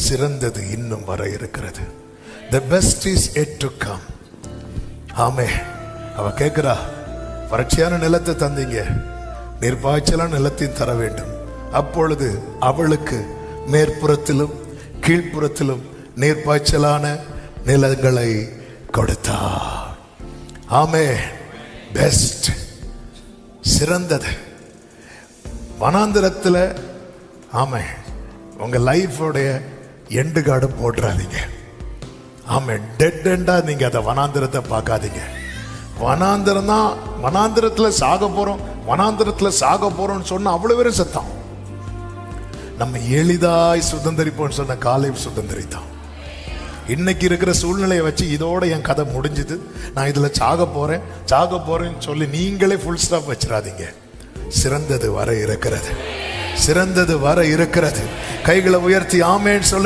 சிறந்தது இன்னும் வர இருக்கிறது. The best is yet to come. ஆமே. அவ கேட்கிறா, வறட்சியான நிலத்தை தந்தீங்க, நீர்ப்பாய்ச்சலான நிலத்தையும் தர வேண்டும். அப்பொழுது அவளுக்கு மேற்புறத்திலும் கீழ்ப்புறத்திலும் நீர்ப்பாய்ச்சலான நிலங்களை கொடுத்தா. ஆமே. பெஸ்ட், சிறந்தது. வனாந்திரத்தில் ஆமே உங்க லைஃபோடைய எண்டு கார்டு போட்டுறாதீங்க. ஆமே, டெட் எண்டா நீங்க அதை வனாந்திரத்தை பார்க்காதீங்க. வனாந்திரம் தான், வனாந்திரத்தில் சாக போறோம், வனாந்திரத்தில் சாக போறோம்னு சொன்ன அவ்வளவு பேரும் சத்தம். நம்ம எளிதாய் சுதந்திரிப்போம்னு சொன்ன காலேப் சுதந்திரித்தான். இன்னைக்கு இருக்கிற சூழ்நிலையை வச்சு இதோட என் கதை முடிஞ்சுது, நான் இதுல சாக போறேன்னு சொல்லி நீங்களே ஃபுல் ஸ்டாப் வச்சிடாதீங்க. சிறந்தது வர இருக்கிறது, சிறந்தது வர இருக்கிறது. கைகளை உயர்த்தி ஆமேன்னு சொல்லு.